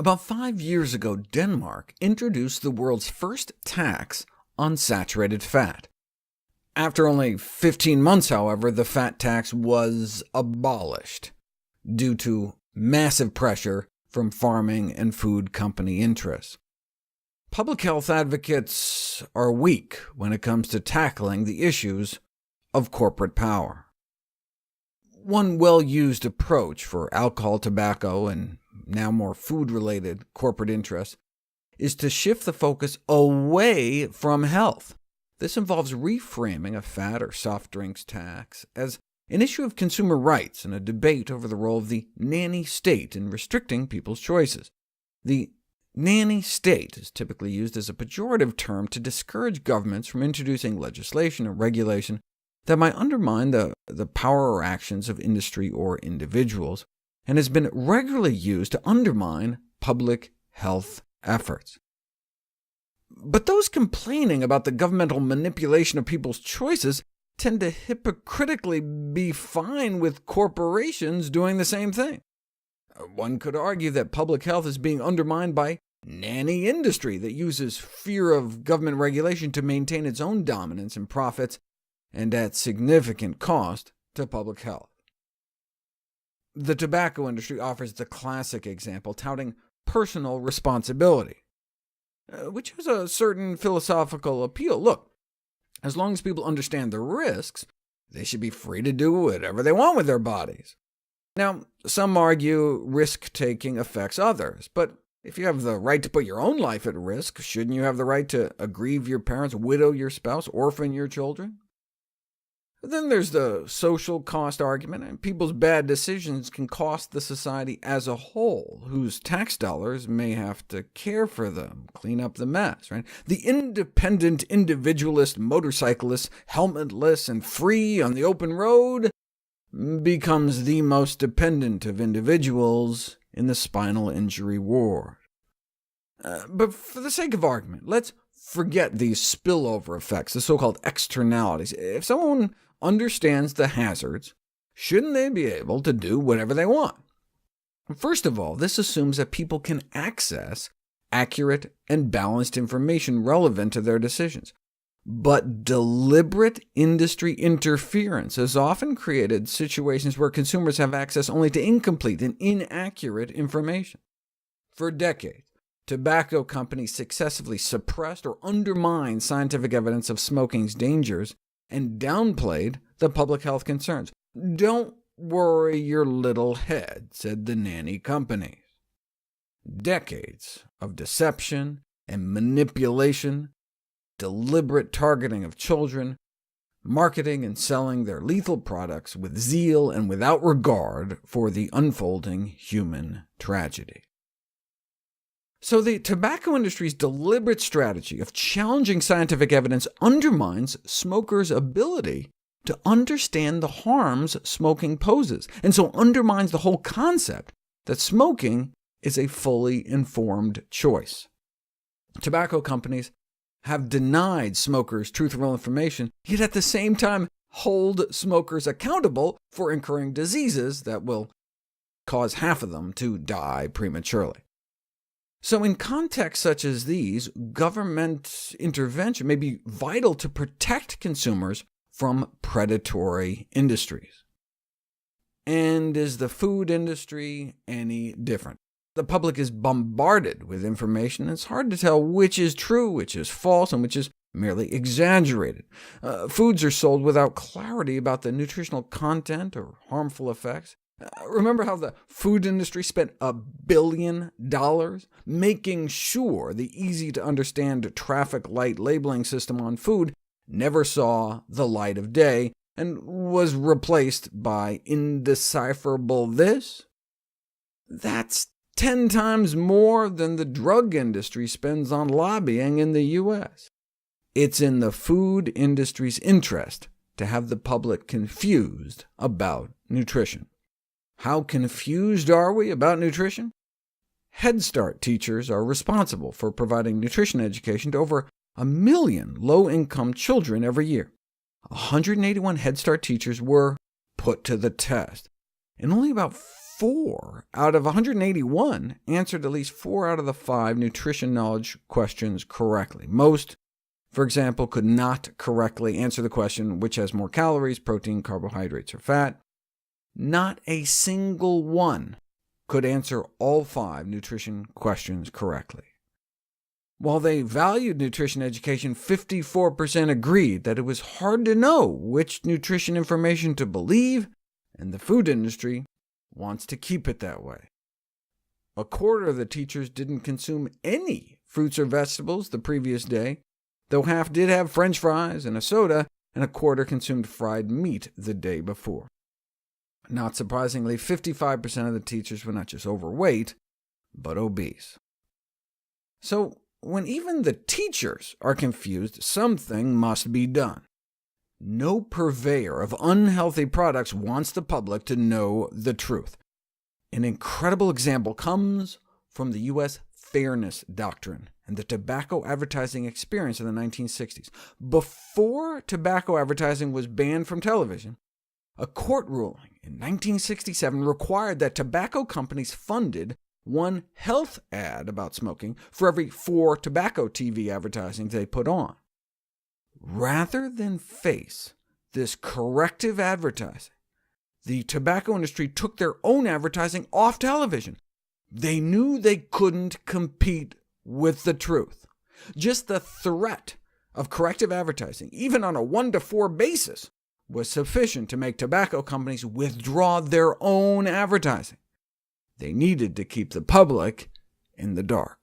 About 5 years ago, Denmark introduced the world's first tax on saturated fat. After only 15 months, however, the fat tax was abolished due to massive pressure from farming and food company interests. Public health advocates are weak when it comes to tackling the issues of corporate power. One well-used approach for alcohol, tobacco, and now more food-related corporate interests is to shift the focus away from health. This involves reframing a fat or soft drinks tax as an issue of consumer rights and a debate over the role of the nanny state in restricting people's choices. The nanny state is typically used as a pejorative term to discourage governments from introducing legislation or regulation that might undermine the power or actions of industry or individuals, and has been regularly used to undermine public health efforts. But those complaining about the governmental manipulation of people's choices tend to hypocritically be fine with corporations doing the same thing. One could argue that public health is being undermined by nanny industry that uses fear of government regulation to maintain its own dominance and profits, and at significant cost to public health. The tobacco industry offers the classic example, touting personal responsibility, which has a certain philosophical appeal. Look, as long as people understand the risks, they should be free to do whatever they want with their bodies. Now, some argue risk-taking affects others, but if you have the right to put your own life at risk, shouldn't you have the right to aggrieve your parents, widow your spouse, orphan your children? Then there's the social cost argument, and people's bad decisions can cost the society as a whole, whose tax dollars may have to care for them, clean up the mess. Right? The independent individualist motorcyclist, helmetless and free on the open road, becomes the most dependent of individuals in the spinal injury ward. But for the sake of argument, let's forget these spillover effects, the so-called externalities. If someone understands the hazards, shouldn't they be able to do whatever they want? First of all, this assumes that people can access accurate and balanced information relevant to their decisions. But deliberate industry interference has often created situations where consumers have access only to incomplete and inaccurate information. For decades, tobacco companies successfully suppressed or undermined scientific evidence of smoking's dangers and downplayed the public health concerns. "Don't worry your little head," said the nanny companies. Decades of deception and manipulation, deliberate targeting of children, marketing and selling their lethal products with zeal and without regard for the unfolding human tragedy. So the tobacco industry's deliberate strategy of challenging scientific evidence undermines smokers' ability to understand the harms smoking poses, and so undermines the whole concept that smoking is a fully informed choice. Tobacco companies have denied smokers truthful information, yet at the same time hold smokers accountable for incurring diseases that will cause half of them to die prematurely. So in contexts such as these, government intervention may be vital to protect consumers from predatory industries. And is the food industry any different? The public is bombarded with information, and it's hard to tell which is true, which is false, and which is merely exaggerated. Foods are sold without clarity about the nutritional content or harmful effects. Remember how the food industry spent $1 billion making sure the easy-to-understand traffic light labeling system on food never saw the light of day, and was replaced by indecipherable this? That's 10 times more than the drug industry spends on lobbying in the U.S. It's in the food industry's interest to have the public confused about nutrition. How confused are we about nutrition? Head Start teachers are responsible for providing nutrition education to over 1 million low-income children every year. 181 Head Start teachers were put to the test, and only about 4 out of 181 answered at least 4 out of the 5 nutrition knowledge questions correctly. Most, for example, could not correctly answer the question, which has more calories, protein, carbohydrates, or fat. Not a single one could answer all 5 nutrition questions correctly. While they valued nutrition education, 54% agreed that it was hard to know which nutrition information to believe, and the food industry wants to keep it that way. A quarter of the teachers didn't consume any fruits or vegetables the previous day, though half did have French fries and a soda, and a quarter consumed fried meat the day before. Not surprisingly, 55% of the teachers were not just overweight, but obese. So when even the teachers are confused, something must be done. No purveyor of unhealthy products wants the public to know the truth. An incredible example comes from the U.S. Fairness Doctrine and the tobacco advertising experience in the 1960s. Before tobacco advertising was banned from television, a court ruling in 1967 required that tobacco companies funded 1 health ad about smoking for every 4 tobacco TV advertising they put on. Rather than face this corrective advertising, the tobacco industry took their own advertising off television. They knew they couldn't compete with the truth. Just the threat of corrective advertising, even on a 1-to-4 basis, was sufficient to make tobacco companies withdraw their own advertising. They needed to keep the public in the dark.